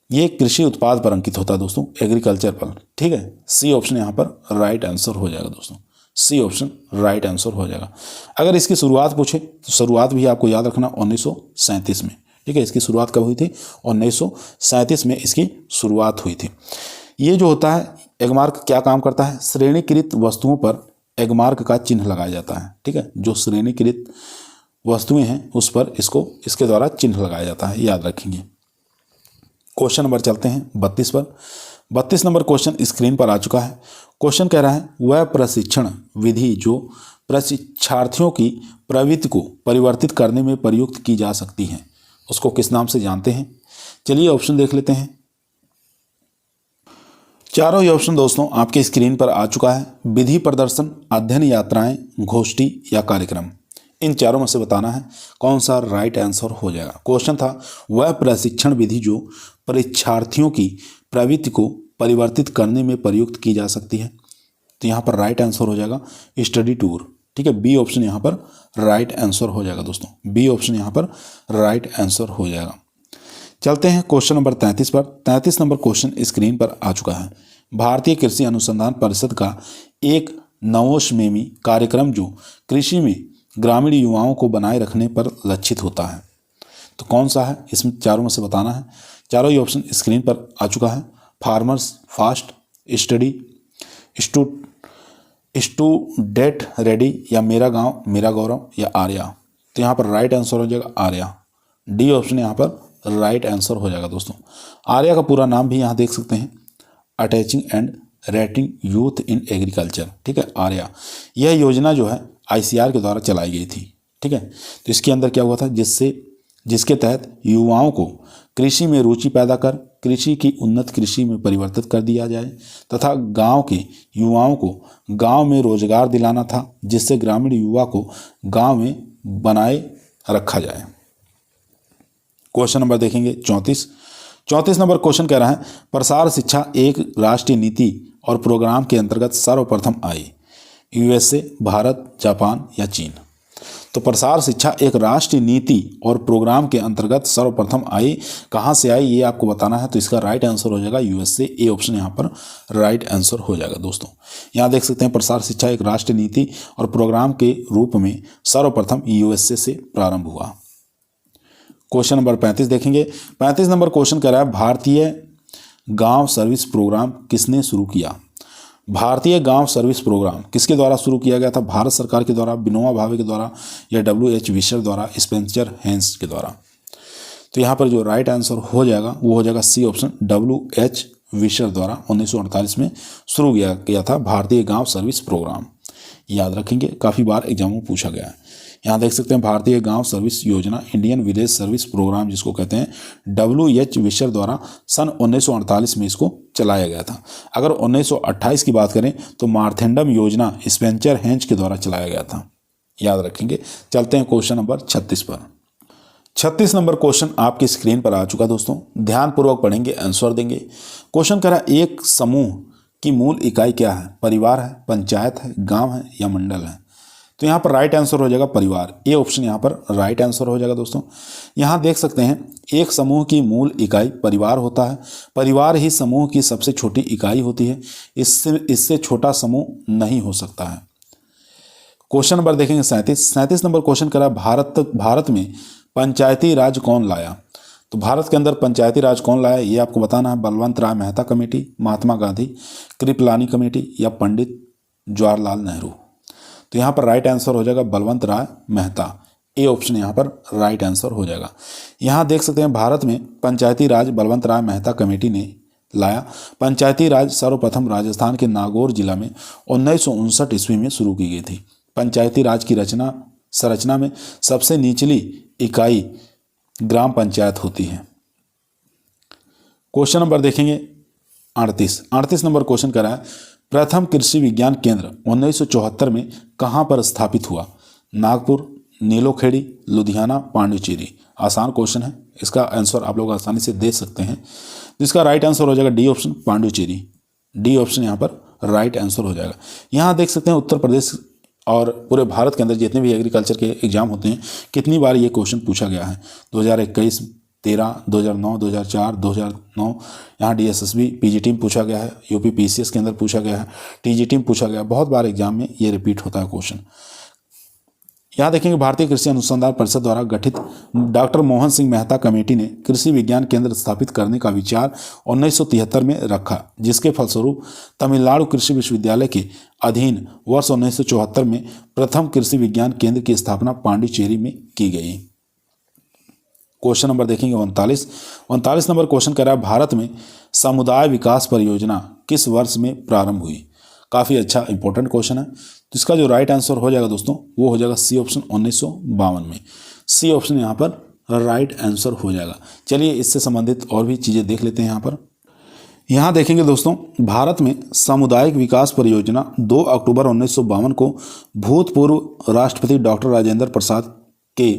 ये कृषि उत्पाद पर अंकित होता है दोस्तों, एग्रीकल्चर पर। ठीक है, सी ऑप्शन यहाँ पर राइट आंसर हो जाएगा दोस्तों। सी ऑप्शन राइट आंसर हो जाएगा। अगर इसकी शुरुआत पूछे तो शुरुआत भी आपको याद रखना 1937 में। ठीक है, इसकी शुरुआत कब हुई थी? 1937 में इसकी शुरुआत हुई थी। ये जो होता है एगमार्क क्या काम करता है? श्रेणीकृत वस्तुओं पर एगमार्क का चिन्ह लगाया जाता है। ठीक है, जो श्रेणीकृत वस्तुएं हैं उस पर इसके द्वारा चिन्ह लगाया जाता है, याद रखेंगे। क्वेश्चन नंबर चलते हैं 32 पर। 32 नंबर क्वेश्चन स्क्रीन पर आ चुका है। क्वेश्चन कह रहा है वह प्रशिक्षण विधि जो प्रशिक्षार्थियों की प्रवृत्ति को परिवर्तित करने में प्रयुक्त की जा सकती है उसको किस नाम से जानते हैं? चलिए ऑप्शन देख लेते हैं। चारों ही ऑप्शन दोस्तों आपके स्क्रीन पर आ चुका है। विधि, प्रदर्शन, अध्ययन, यात्राएं, गोष्ठी या कार्यक्रम। इन चारों में से बताना है कौन सा राइट आंसर हो जाएगा। क्वेश्चन था वह प्रशिक्षण विधि जो परीक्षार्थियों की प्रवृत्ति को परिवर्तित करने में प्रयुक्त की जा सकती है। तो यहाँ पर राइट आंसर हो जाएगा स्टडी टूर। ठीक है, बी ऑप्शन यहाँ पर राइट आंसर हो जाएगा दोस्तों। बी ऑप्शन यहाँ पर राइट आंसर हो जाएगा। चलते हैं क्वेश्चन नंबर 33 पर। 33 नंबर क्वेश्चन स्क्रीन पर आ चुका है। भारतीय कृषि अनुसंधान परिषद का एक नवोन्मेषी कार्यक्रम जो कृषि में ग्रामीण युवाओं को बनाए रखने पर लक्षित होता है तो कौन सा है? इसमें चारों में से बताना है। चारों ही ऑप्शन स्क्रीन पर आ चुका है। Farmers fast study, student ready या मेरा गांव मेरा गौरव या आर्या। तो यहाँ पर राइट आंसर हो जाएगा आर्या। डी ऑप्शन यहाँ पर राइट आंसर हो जाएगा दोस्तों। आर्या का पूरा नाम भी यहाँ देख सकते हैं, attaching and rating youth in agriculture. ठीक है, आर्या। यह योजना जो है ICR के द्वारा चलाई गई थी। ठीक है, तो इसके अंदर क्या हुआ था जिसके तहत युवाओं को कृषि में रुचि पैदा कर कृषि की उन्नत कृषि में परिवर्तित कर दिया जाए तथा गांव के युवाओं को गांव में रोजगार दिलाना था, जिससे ग्रामीण युवा को गांव में बनाए रखा जाए। क्वेश्चन नंबर देखेंगे 34 नंबर क्वेश्चन कह रहा है प्रसार शिक्षा एक राष्ट्रीय नीति और प्रोग्राम के अंतर्गत सर्वप्रथम आई। USA, भारत, जापान या चीन। तो प्रसार शिक्षा एक राष्ट्रीय नीति और प्रोग्राम के अंतर्गत सर्वप्रथम आई। कहाँ से आई ये आपको बताना है। तो इसका राइट आंसर हो जाएगा USA। ए ऑप्शन यहाँ पर राइट आंसर हो जाएगा दोस्तों। यहाँ देख सकते हैं प्रसार शिक्षा एक राष्ट्रीय नीति और प्रोग्राम के रूप में सर्वप्रथम USA से प्रारंभ हुआ। क्वेश्चन नंबर 35 देखेंगे। 35 नंबर क्वेश्चन कह रहा है भारतीय गांव सर्विस प्रोग्राम किसने शुरू किया? भारतीय गांव सर्विस प्रोग्राम किसके द्वारा शुरू किया गया था? भारत सरकार के द्वारा, विनोबा भावे के द्वारा या WH विशर द्वारा, स्पेंसर हैंस के द्वारा। तो यहाँ पर जो राइट आंसर हो जाएगा वो हो जाएगा सी ऑप्शन, WH विशर द्वारा 1948 में शुरू किया गया था भारतीय गांव सर्विस प्रोग्राम। याद रखेंगे, काफ़ी बार एग्जामों में पूछा गया है। यहाँ देख सकते हैं भारतीय गांव सर्विस योजना, इंडियन विलेज सर्विस प्रोग्राम जिसको कहते हैं, WH विशर द्वारा सन 1948 में इसको चलाया गया था। अगर 1928 की बात करें तो मार्थेंडम योजना स्पेंसर हैंस के द्वारा चलाया गया था। याद रखेंगे। चलते हैं क्वेश्चन नंबर 36 पर। 36 नंबर क्वेश्चन आपकी स्क्रीन पर आ चुका दोस्तों, ध्यानपूर्वक पढ़ेंगे, आंसर देंगे। क्वेश्चन कह रहा है एक समूह की मूल इकाई क्या है? परिवार है, पंचायत है, गाँव है या मंडल है? तो यहाँ पर राइट आंसर हो जाएगा परिवार। ए ऑप्शन यहाँ पर राइट आंसर हो जाएगा दोस्तों। यहाँ देख सकते हैं एक समूह की मूल इकाई परिवार होता है। परिवार ही समूह की सबसे छोटी इकाई होती है। इससे छोटा समूह नहीं हो सकता है। क्वेश्चन नंबर देखेंगे 37 नंबर क्वेश्चन करा भारत में पंचायती राज कौन लाया? तो भारत के अंदर पंचायती राज कौन लाया ये आपको बताना है। बलवंत राय मेहता कमेटी, महात्मा गांधी, कृपलानी कमेटी या पंडित जवाहरलाल नेहरू। तो यहाँ पर राइट आंसर हो जाएगा बलवंत राय मेहता। ए ऑप्शन यहाँ पर राइट आंसर हो जाएगा। यहाँ देख सकते हैं भारत में पंचायती राज बलवंत राय मेहता कमेटी ने लाया। पंचायती राज सर्वप्रथम राजस्थान के नागौर जिला में 1959 ईस्वी में शुरू की गई थी। पंचायती राज की संरचना में सबसे निचली इकाई ग्राम पंचायत होती है। क्वेश्चन नंबर देखेंगे 38 नंबर क्वेश्चन करा है, प्रथम कृषि विज्ञान केंद्र 1974 में कहाँ पर स्थापित हुआ? नागपुर, नीलोखेड़ी, लुधियाना, पांडिचेरी। आसान क्वेश्चन है, इसका आंसर आप लोग आसानी से दे सकते हैं। जिसका राइट आंसर हो जाएगा D option, Pondicherry. D option यहाँ पर राइट आंसर हो जाएगा। यहाँ देख सकते हैं उत्तर प्रदेश और पूरे भारत के अंदर जितने भी एग्रीकल्चर के एग्जाम होते हैं कितनी बार ये क्वेश्चन पूछा गया है। 2021, 13, 2009, 2004, 2009। यहाँ DSSB पीजीटी में पूछा गया है, यूपी PCS के अंदर पूछा गया है, TGT में पूछा गया। बहुत बार एग्जाम में ये रिपीट होता है क्वेश्चन। यहाँ देखेंगे भारतीय कृषि अनुसंधान परिषद द्वारा गठित डॉक्टर मोहन सिंह मेहता कमेटी ने कृषि विज्ञान केंद्र स्थापित करने का विचार 1973 में रखा, जिसके फलस्वरूप तमिलनाडु कृषि विश्वविद्यालय के अधीन वर्ष 1974 में प्रथम कृषि विज्ञान केंद्र की स्थापना पांडिचेरी में की गई। क्वेश्चन नंबर देखेंगे 39 नंबर क्वेश्चन कह रहा है, भारत में समुदाय विकास परियोजना किस वर्ष में प्रारंभ हुई? काफ़ी अच्छा इंपॉर्टेंट क्वेश्चन है। तो इसका जो राइट आंसर हो जाएगा दोस्तों वो हो जाएगा सी ऑप्शन 1952 में। सी ऑप्शन यहाँ पर राइट आंसर हो जाएगा। चलिए इससे संबंधित और भी चीज़ें देख लेते हैं। यहाँ देखेंगे दोस्तों, भारत में सामुदायिक विकास परियोजना 2 अक्टूबर 1952 को भूतपूर्व राष्ट्रपति डॉक्टर राजेंद्र प्रसाद के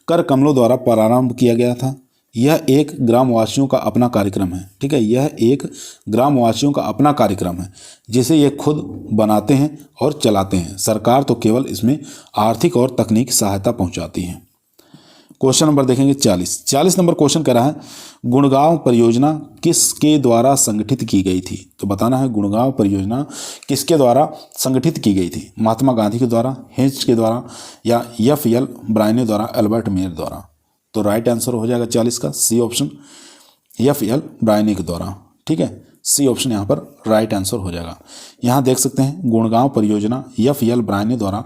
कर कमलों द्वारा प्रारंभ किया गया था। यह एक ग्रामवासियों का अपना कार्यक्रम है। ठीक है, यह एक ग्रामवासियों का अपना कार्यक्रम है जिसे ये खुद बनाते हैं और चलाते हैं। सरकार तो केवल इसमें आर्थिक और तकनीकी सहायता पहुंचाती है। क्वेश्चन नंबर देखेंगे 40 नंबर क्वेश्चन कह रहा है, गुड़गांव परियोजना किसके द्वारा संगठित की गई थी? तो बताना है गुड़गांव परियोजना किसके द्वारा संगठित की गई थी? महात्मा गांधी के द्वारा, हिंस के द्वारा, या FL ब्रायने द्वारा, अल्बर्ट मेयर द्वारा। तो राइट आंसर हो जाएगा 40 का सी ऑप्शन, FL ब्रायने के द्वारा। ठीक है, सी ऑप्शन यहाँ पर राइट आंसर हो जाएगा। यहाँ देख सकते हैं गुड़गांव परियोजना FL ब्रायने द्वारा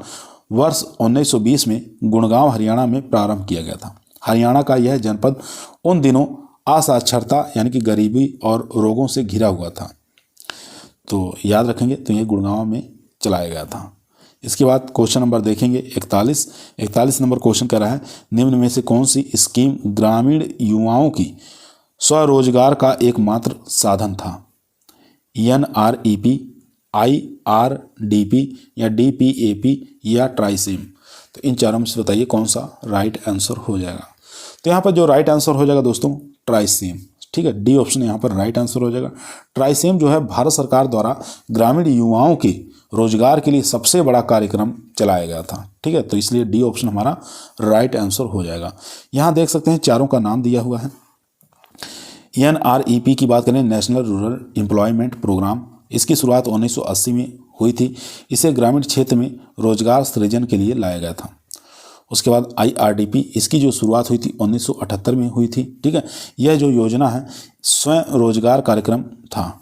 वर्ष 1920 में गुड़गांव हरियाणा में प्रारंभ किया गया था। हरियाणा का यह जनपद उन दिनों असाक्षरता यानी कि गरीबी और रोगों से घिरा हुआ था। तो याद रखेंगे, तो ये गुड़गांव में चलाया गया था। इसके बाद क्वेश्चन नंबर देखेंगे 41 नंबर क्वेश्चन कर रहा है, निम्न में से कौन सी स्कीम ग्रामीण युवाओं की स्वरोजगार का एकमात्र साधन था? NREP, IRDP या DPAP या ट्राइसेम। तो इन चारों में से बताइए कौन सा राइट आंसर हो जाएगा। तो यहाँ पर जो राइट आंसर हो जाएगा दोस्तों ट्राइसेम। ठीक है, डी ऑप्शन यहाँ पर राइट आंसर हो जाएगा। ट्राइसेम जो है भारत सरकार द्वारा ग्रामीण युवाओं के रोजगार के लिए सबसे बड़ा कार्यक्रम चलाया गया था। ठीक है, तो इसलिए डी ऑप्शन हमारा राइट आंसर हो जाएगा। यहाँ देख सकते हैं चारों का नाम दिया हुआ है। NREP की बात करें, नेशनल रूरल एम्प्लॉयमेंट प्रोग्राम, इसकी शुरुआत 1980 में हुई थी। इसे ग्रामीण क्षेत्र में रोजगार सृजन के लिए लाया गया था। उसके बाद IRDP, इसकी जो शुरुआत हुई थी 1978 में हुई थी। ठीक है, यह जो योजना है स्वयं रोजगार कार्यक्रम था।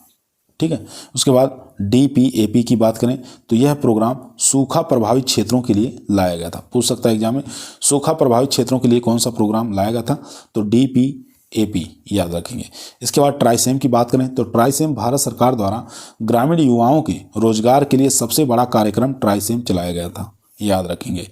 ठीक है, उसके बाद DPAP की बात करें तो यह प्रोग्राम सूखा प्रभावित क्षेत्रों के लिए लाया गया था। पूछ सकता है एग्जाम में, सूखा प्रभावित क्षेत्रों के लिए कौन सा प्रोग्राम लाया गया था? तो DPAP याद रखेंगे। इसके बाद ट्राइसेम की बात करें तो ट्राइसेम भारत सरकार द्वारा ग्रामीण युवाओं के रोजगार के लिए सबसे बड़ा कार्यक्रम ट्राइसेम चलाया गया था, याद रखेंगे।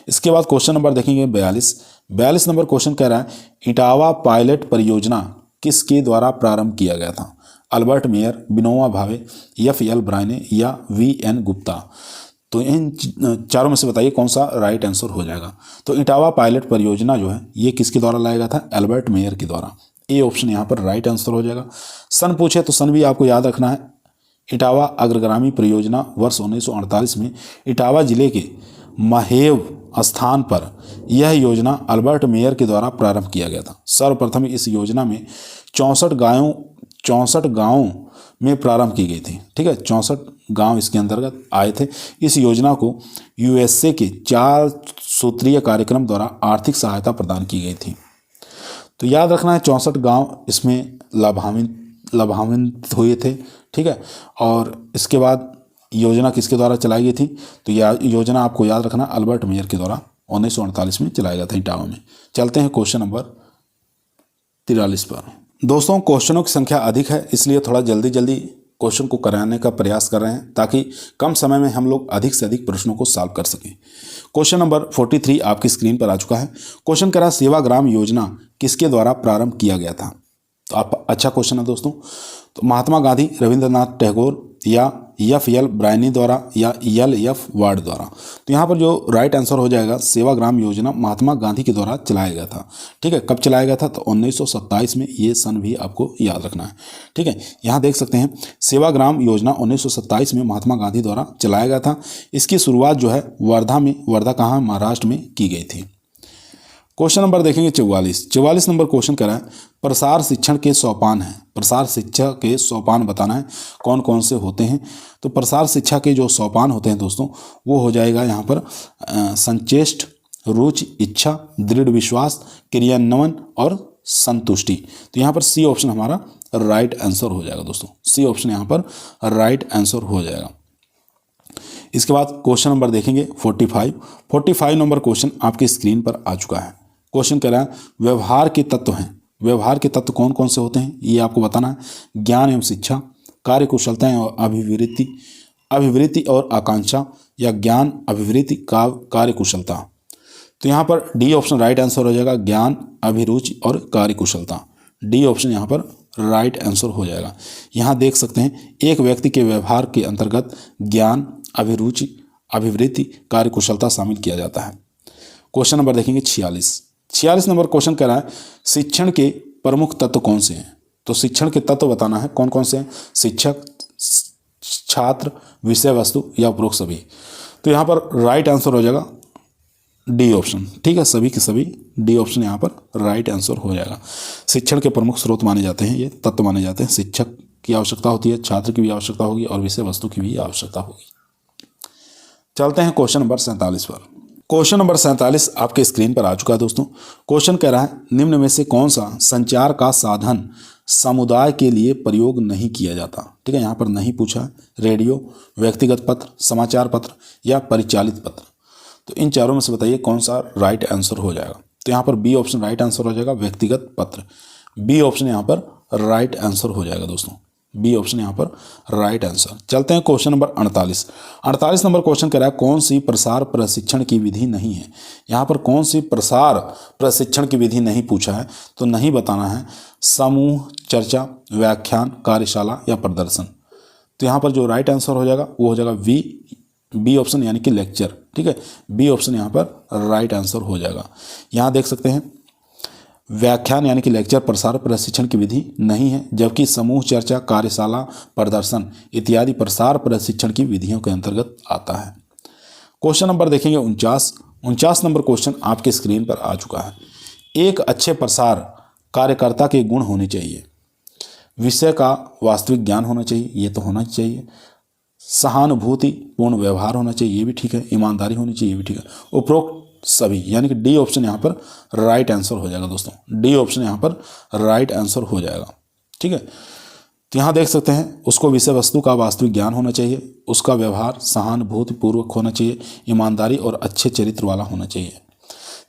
इसके बाद क्वेश्चन नंबर देखेंगे 42 नंबर क्वेश्चन कह रहा है, इटावा पायलट परियोजना किसके द्वारा प्रारंभ किया गया था? Albert Mayer, Vinoba Bhave, FL ब्रायने या VN गुप्ता। तो इन चारों में से बताइए कौन सा राइट आंसर हो जाएगा। तो इटावा पायलट परियोजना जो है ये किसके द्वारा लाया गया था? अल्बर्ट मेयर के द्वारा। ए ऑप्शन यहाँ पर राइट आंसर हो जाएगा। सन पूछे तो सन भी आपको याद रखना है। इटावा अग्रगामी परियोजना वर्ष 1948 में इटावा जिले के महेव स्थान पर यह योजना अल्बर्ट मेयर के द्वारा प्रारंभ किया गया था। सर्वप्रथम इस योजना में 64 गाँवों में प्रारंभ की गई थी। ठीक है, 64 गांव इसके अंतर्गत आए थे। इस योजना को USA के 4 सूत्रीय कार्यक्रम द्वारा आर्थिक सहायता प्रदान की गई थी। तो याद रखना है 64 गांव इसमें लाभान्वित हुए थे। ठीक है, और इसके बाद योजना किसके द्वारा चलाई गई थी? तो यह योजना आपको याद रखना अल्बर्ट मेयर के द्वारा 1948 में चलाया गया था इटावा में। चलते हैं क्वेश्चन नंबर 43 पर। दोस्तों क्वेश्चनों की संख्या अधिक है, इसलिए थोड़ा जल्दी जल्दी क्वेश्चन को कराने का प्रयास कर रहे हैं ताकि कम समय में हम लोग अधिक से अधिक प्रश्नों को सॉल्व कर सकें। क्वेश्चन नंबर 43 आपकी स्क्रीन पर आ चुका है। क्वेश्चन कह रहा है सेवाग्राम योजना किसके द्वारा प्रारंभ किया गया था। तो आप अच्छा क्वेश्चन है दोस्तों। तो महात्मा गांधी, रविंद्रनाथ टैगोर या F.L. ब्रायनी द्वारा या L.F. वार्ड द्वारा। तो यहाँ पर जो राइट आंसर हो जाएगा सेवाग्राम योजना महात्मा गांधी के द्वारा चलाया गया था। ठीक है, कब चलाया गया था तो 1927 में, ये सन भी आपको याद रखना है। ठीक है, यहाँ देख सकते हैं सेवाग्राम योजना 1927 में महात्मा गांधी द्वारा चलाया गया था। इसकी शुरुआत जो है वर्धा में, वर्धा कहाँ, महाराष्ट्र में की गई थी। क्वेश्चन नंबर देखेंगे 44 नंबर क्वेश्चन कह रहा है प्रसार शिक्षण के सोपान है। प्रसार शिक्षा के सोपान बताना है कौन कौन से होते हैं। तो प्रसार शिक्षा के जो सोपान होते हैं दोस्तों वो हो जाएगा यहाँ पर संचेष्ट, रुचि, इच्छा, दृढ़ विश्वास, क्रियान्वयन और संतुष्टि। तो यहाँ पर सी ऑप्शन हमारा राइट आंसर हो जाएगा दोस्तों। सी ऑप्शन यहाँ पर राइट आंसर हो जाएगा। इसके बाद क्वेश्चन नंबर देखेंगे 45 नंबर क्वेश्चन आपकी स्क्रीन पर आ चुका है। क्वेश्चन कह रहा है व्यवहार के तत्व हैं। व्यवहार के तत्व कौन कौन से होते हैं ये आपको बताना है। ज्ञान एवं शिक्षा, कार्य कुशलता और अभिवृत्ति और आकांक्षा, या ज्ञान, अभिवृत्ति, कार्य कुशलता। तो यहाँ पर डी ऑप्शन राइट आंसर हो जाएगा, ज्ञान, अभिरुचि और कार्य कुशलता। डी ऑप्शन यहाँ पर राइट आंसर हो जाएगा। यहाँ देख सकते हैं एक व्यक्ति के व्यवहार के अंतर्गत ज्ञान, अभिरुचि, अभिवृत्ति, कार्य कुशलता शामिल किया जाता है। क्वेश्चन नंबर देखेंगे 46 नंबर क्वेश्चन कह रहा है शिक्षण के प्रमुख तत्व कौन से हैं। तो शिक्षण के तत्व बताना है कौन कौन से हैं। शिक्षक, छात्र, विषय वस्तु या उपरोक्त सभी। तो यहाँ पर राइट आंसर हो जाएगा डी ऑप्शन। ठीक है, सभी के सभी डी ऑप्शन यहाँ पर राइट आंसर हो जाएगा। शिक्षण के प्रमुख स्रोत माने जाते हैं, ये तत्व माने जाते हैं। शिक्षक की आवश्यकता होती है, छात्र की भी आवश्यकता होगी और विषय वस्तु की भी आवश्यकता होगी। चलते हैं क्वेश्चन नंबर 47 पर। क्वेश्चन नंबर 47 आपके स्क्रीन पर आ चुका है दोस्तों। क्वेश्चन कह रहा है निम्न में से कौन सा संचार का साधन समुदाय के लिए प्रयोग नहीं किया जाता। ठीक है, यहाँ पर नहीं पूछा है। रेडियो, व्यक्तिगत पत्र, समाचार पत्र या परिचालित पत्र। तो इन चारों में से बताइए कौन सा राइट आंसर हो जाएगा। तो यहाँ पर बी ऑप्शन राइट आंसर हो जाएगा, व्यक्तिगत पत्र। बी ऑप्शन यहाँ पर राइट आंसर हो जाएगा दोस्तों। बी ऑप्शन यहाँ पर राइट आंसर। चलते हैं क्वेश्चन नंबर 48 नंबर क्वेश्चन कह रहा है कौन सी प्रसार प्रशिक्षण की विधि नहीं है। यहाँ पर कौन सी प्रसार प्रशिक्षण की विधि नहीं पूछा है। तो नहीं बताना है समूह चर्चा, व्याख्यान, कार्यशाला या प्रदर्शन। तो यहाँ पर जो राइट आंसर हो जाएगा वो हो जाएगा बी ऑप्शन यानी कि लेक्चर। ठीक है, बी ऑप्शन यहाँ पर राइट आंसर हो जाएगा। यहाँ देख सकते हैं व्याख्यान यानी कि लेक्चर प्रसार प्रशिक्षण की विधि नहीं है, जबकि समूह चर्चा, कार्यशाला, प्रदर्शन इत्यादि प्रसार प्रशिक्षण की विधियों के अंतर्गत आता है। क्वेश्चन नंबर देखेंगे 49 नंबर क्वेश्चन आपके स्क्रीन पर आ चुका है। एक अच्छे प्रसार कार्यकर्ता के गुण होने चाहिए। विषय का वास्तविक ज्ञान होना चाहिए, ये तो होना चाहिए। सहानुभूति पूर्ण व्यवहार होना चाहिए, ये भी ठीक है। ईमानदारी होनी चाहिए, ये भी ठीक है। उपरोक्त सभी यानी कि डी ऑप्शन यहाँ पर राइट आंसर हो जाएगा दोस्तों। डी ऑप्शन यहाँ पर राइट आंसर हो जाएगा। ठीक है, तो यहाँ देख सकते हैं उसको विषय वस्तु का वास्तविक ज्ञान होना चाहिए, उसका व्यवहार सहानुभूति पूर्वक होना चाहिए, ईमानदारी और अच्छे चरित्र वाला होना चाहिए।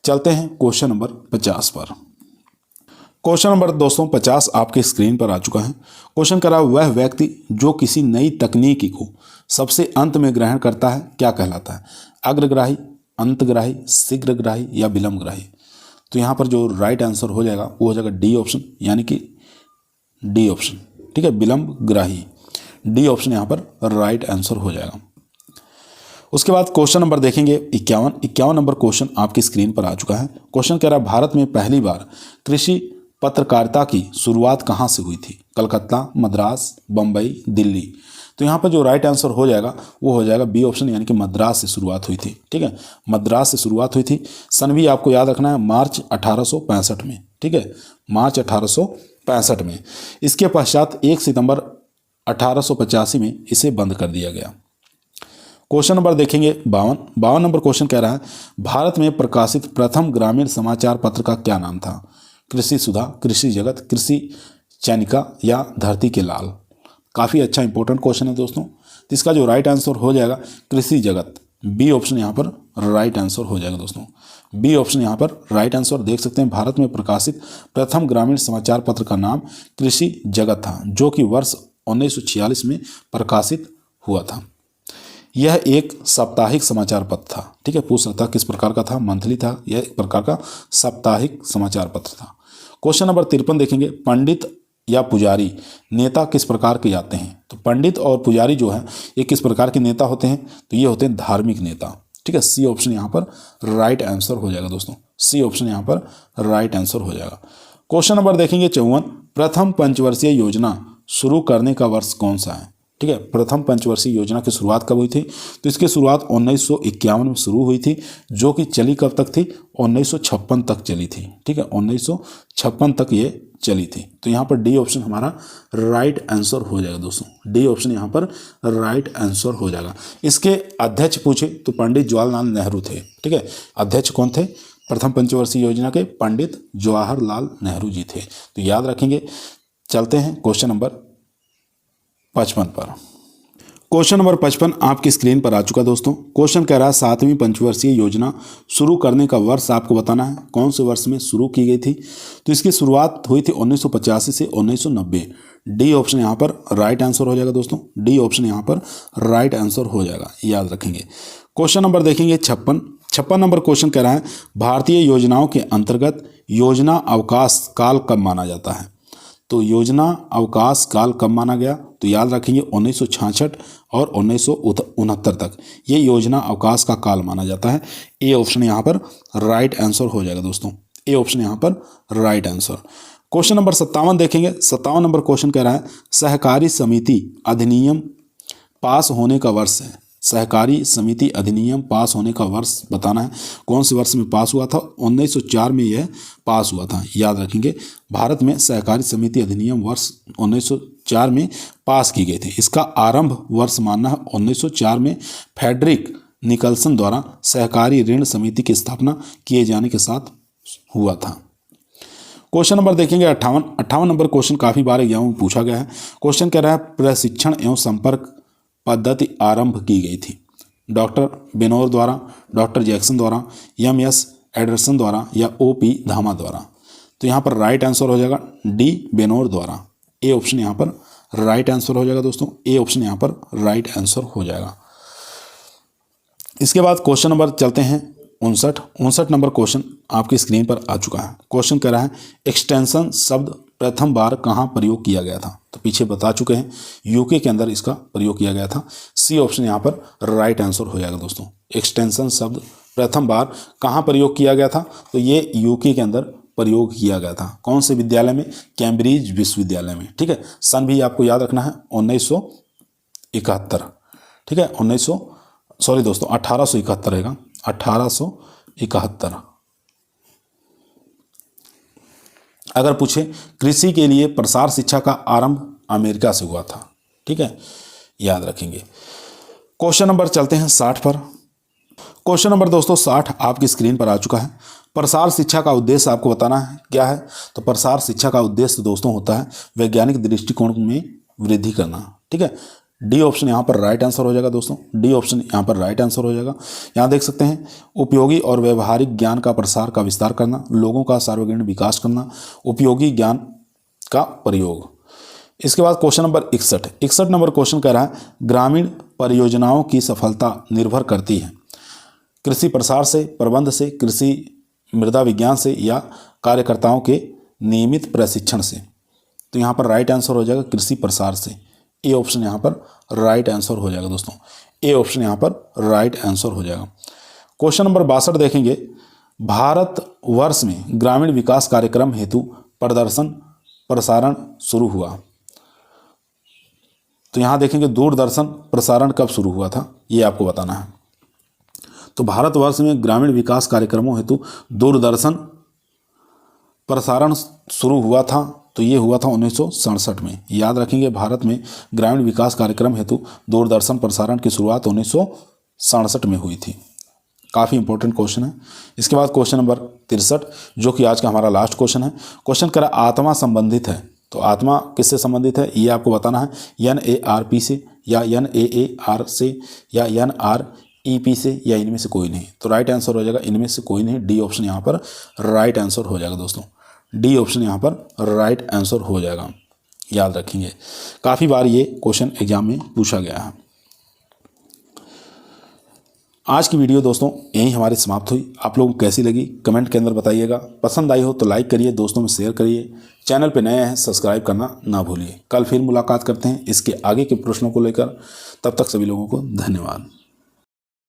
चलते हैं क्वेश्चन नंबर 50 पर। क्वेश्चन नंबर दोस्तों 50 आपके स्क्रीन पर आ चुका है। क्वेश्चन करा वह व्यक्ति जो किसी नई तकनीकी को सबसे अंत में ग्रहण करता है क्या कहलाता है। अग्रग्राही, अंतग्राही, शीघ्रग्राही या विलंबग्राही। तो यहाँ पर जो राइट आंसर हो जाएगा वो हो जाएगा डी ऑप्शन यानी कि डी ऑप्शन। ठीक है, विलंबग्राही। डी ऑप्शन यहाँ पर राइट आंसर हो जाएगा। उसके बाद क्वेश्चन नंबर देखेंगे 51 नंबर क्वेश्चन आपकी स्क्रीन पर आ चुका है। क्वेश्चन कह रहा है भारत में पहली बार कृषि पत्रकारिता की शुरुआत कहाँ से हुई थी। कलकत्ता, मद्रास, बम्बई, दिल्ली। तो यहाँ पर जो राइट आंसर हो जाएगा वो हो जाएगा बी ऑप्शन यानी कि मद्रास से शुरुआत हुई थी। ठीक है, मद्रास से शुरुआत हुई थी। सन भी आपको याद रखना है मार्च 1865 में। ठीक है, मार्च 1865 में। इसके पश्चात 1 सितंबर 1885 में इसे बंद कर दिया गया। क्वेश्चन नंबर देखेंगे 52 नंबर क्वेश्चन कह रहा है भारत में प्रकाशित प्रथम ग्रामीण समाचार पत्र का क्या नाम था। कृषि सुधा, कृषि जगत, कृषि चैनिका या धरती के लाल। काफ़ी अच्छा इंपॉर्टेंट क्वेश्चन है दोस्तों। तो इसका जो राइट आंसर हो जाएगा कृषि जगत। बी ऑप्शन यहाँ पर राइट आंसर हो जाएगा दोस्तों। बी ऑप्शन यहाँ पर राइट आंसर। देख सकते हैं भारत में प्रकाशित प्रथम ग्रामीण समाचार पत्र का नाम कृषि जगत था, जो कि वर्ष 1946 में प्रकाशित हुआ था। यह एक साप्ताहिक समाचार पत्र था। ठीक है, पूछ सकता किस प्रकार का था, मंथली था, यह एक प्रकार का साप्ताहिक समाचार पत्र था। क्वेश्चन नंबर 53 देखेंगे, पंडित या पुजारी नेता किस प्रकार के आते हैं? तो पंडित और पुजारी जो है ये किस प्रकार के नेता होते हैं? तो ये होते हैं धार्मिक नेता। ठीक है, सी ऑप्शन यहाँ पर राइट आंसर हो जाएगा दोस्तों। सी ऑप्शन यहाँ पर राइट आंसर हो जाएगा। क्वेश्चन नंबर देखेंगे 54, प्रथम पंचवर्षीय योजना शुरू करने का वर्ष कौन सा है? ठीक है, प्रथम पंचवर्षीय योजना की शुरुआत कब हुई थी? तो इसकी शुरुआत 1951 में शुरू हुई थी, जो कि चली कब तक थी? 1956 तक चली थी। ठीक है, 1956 तक ये चली थी। तो यहाँ पर डी ऑप्शन हमारा राइट आंसर हो जाएगा दोस्तों। डी ऑप्शन यहाँ पर राइट आंसर हो जाएगा। इसके अध्यक्ष पूछे तो पंडित जवाहरलाल नेहरू थे। ठीक है, अध्यक्ष कौन थे? प्रथम पंचवर्षीय योजना के पंडित जवाहरलाल नेहरू जी थे। तो याद रखेंगे। चलते हैं क्वेश्चन नंबर 55 पर। क्वेश्चन नंबर 55 आपकी स्क्रीन पर आ चुका दोस्तों। क्वेश्चन कह रहा है 7वीं पंचवर्षीय योजना शुरू करने का वर्ष आपको बताना है, कौन से वर्ष में शुरू की गई थी? तो इसकी शुरुआत हुई थी 1985 से 1990। डी ऑप्शन यहाँ पर राइट आंसर हो जाएगा दोस्तों। डी ऑप्शन यहाँ पर राइट आंसर हो जाएगा, याद रखेंगे। क्वेश्चन नंबर देखेंगे 56 नंबर क्वेश्चन कह रहा है भारतीय योजनाओं के अंतर्गत योजना अवकाश काल कब माना जाता है? तो योजना अवकाश काल कब माना गया? तो याद रखेंगे 1966 और 1969 तक ये योजना अवकाश का काल माना जाता है। ए ऑप्शन यहाँ पर राइट आंसर हो जाएगा दोस्तों। ए ऑप्शन यहाँ पर राइट आंसर। क्वेश्चन नंबर 57 देखेंगे। 57 नंबर क्वेश्चन कह रहा है सहकारी समिति अधिनियम पास होने का वर्ष है। सहकारी समिति अधिनियम पास होने का वर्ष बताना है, कौन से वर्ष में पास हुआ था? 1904 में यह पास हुआ था, याद रखेंगे। भारत में सहकारी समिति अधिनियम वर्ष 1904 में पास की गई थी। इसका आरंभ वर्ष मानना है 1904 में फ्रेडरिक निकल्सन द्वारा सहकारी ऋण समिति की स्थापना किए जाने के साथ हुआ था। क्वेश्चन नंबर देखेंगे 58 नंबर क्वेश्चन काफ़ी बार एग्जाम में पूछा गया है। क्वेश्चन कह रहा है प्रशिक्षण एवं संपर्क पद्धति आरंभ की गई थी डॉक्टर बेनोर द्वारा, डॉक्टर जैक्सन द्वारा, एम.एस. एंडरसन द्वारा या ओ.पी. धामा द्वारा? तो यहाँ पर राइट आंसर हो जाएगा डी बेनोर द्वारा। ए ऑप्शन यहाँ पर राइट आंसर हो जाएगा दोस्तों। ए ऑप्शन यहाँ पर राइट आंसर हो जाएगा। इसके बाद क्वेश्चन नंबर चलते हैं 59 नंबर क्वेश्चन आपकी स्क्रीन पर आ चुका है। क्वेश्चन कह रहा है एक्सटेंशन शब्द प्रथम बार कहाँ प्रयोग किया गया था? तो पीछे बता चुके हैं, यूके के अंदर इसका प्रयोग किया गया था। सी ऑप्शन यहाँ पर राइट आंसर हो जाएगा दोस्तों। एक्सटेंशन शब्द प्रथम बार कहाँ प्रयोग किया गया था? तो ये यूके के अंदर प्रयोग किया गया था। कौन से विद्यालय में? कैम्ब्रिज विश्वविद्यालय में। ठीक है, सन भी आपको याद रखना है 1971। ठीक है, 1871 रहेगा, 1871। अगर पूछे कृषि के लिए प्रसार शिक्षा का आरंभ अमेरिका से हुआ था। ठीक है, याद रखेंगे। क्वेश्चन नंबर चलते हैं 60 पर। क्वेश्चन नंबर दोस्तों 60 आपकी स्क्रीन पर आ चुका है। प्रसार शिक्षा का उद्देश्य आपको बताना है क्या है? तो प्रसार शिक्षा का उद्देश्य दोस्तों होता है वैज्ञानिक दृष्टिकोण में वृद्धि करना। ठीक है, डी ऑप्शन यहाँ पर राइट आंसर हो जाएगा दोस्तों। डी ऑप्शन यहाँ पर राइट आंसर हो जाएगा। यहाँ देख सकते हैं उपयोगी और व्यवहारिक ज्ञान का प्रसार का विस्तार करना, लोगों का सार्वजनिक विकास करना, उपयोगी ज्ञान का प्रयोग। इसके बाद क्वेश्चन नंबर 61 नंबर क्वेश्चन कह रहा है ग्रामीण परियोजनाओं की सफलता निर्भर करती है कृषि प्रसार से, प्रबंध से, कृषि मृदा विज्ञान से या कार्यकर्ताओं के नियमित प्रशिक्षण से? तो यहाँ पर राइट आंसर हो जाएगा कृषि प्रसार से। ए ऑप्शन यहाँ पर राइट आंसर हो जाएगा दोस्तों। ए ऑप्शन यहाँ पर राइट आंसर हो जाएगा। क्वेश्चन नंबर 62 देखेंगे। भारत वर्ष में ग्रामीण विकास कार्यक्रम हेतु प्रसारण शुरू हुआ। तो यहाँ देखेंगे दूरदर्शन प्रसारण कब शुरू हुआ था, ये आपको बताना है। तो भारतवर्ष में ग्रामीण विकास कार्यक्रमों हेतु दूरदर्शन प्रसारण शुरू हुआ था, तो ये हुआ था 1967 में। याद रखेंगे भारत में ग्रामीण विकास कार्यक्रम हेतु दूरदर्शन प्रसारण की शुरुआत 1967 में हुई थी। काफ़ी इंपॉर्टेंट क्वेश्चन है। इसके बाद क्वेश्चन नंबर 63 जो कि आज का हमारा लास्ट क्वेश्चन है। क्वेश्चन कह रहा आत्मा संबंधित है, तो आत्मा किससे संबंधित है ये आपको बताना है। NARP से या NAAR से या ईपी से या इनमें से कोई नहीं। तो राइट आंसर हो जाएगा इनमें से कोई नहीं, डी ऑप्शन यहाँ पर राइट आंसर हो जाएगा दोस्तों। डी ऑप्शन यहाँ पर राइट आंसर हो जाएगा, याद रखेंगे। काफ़ी बार ये क्वेश्चन एग्जाम में पूछा गया है। आज की वीडियो दोस्तों यहीं हमारी समाप्त हुई। आप लोगों को कैसी लगी कमेंट के अंदर बताइएगा। पसंद आई हो तो लाइक करिए, दोस्तों में शेयर करिए। चैनल पे नए हैं सब्सक्राइब करना ना भूलिए। कल फिर मुलाकात करते हैं इसके आगे के प्रश्नों को लेकर। तब तक सभी लोगों को धन्यवाद।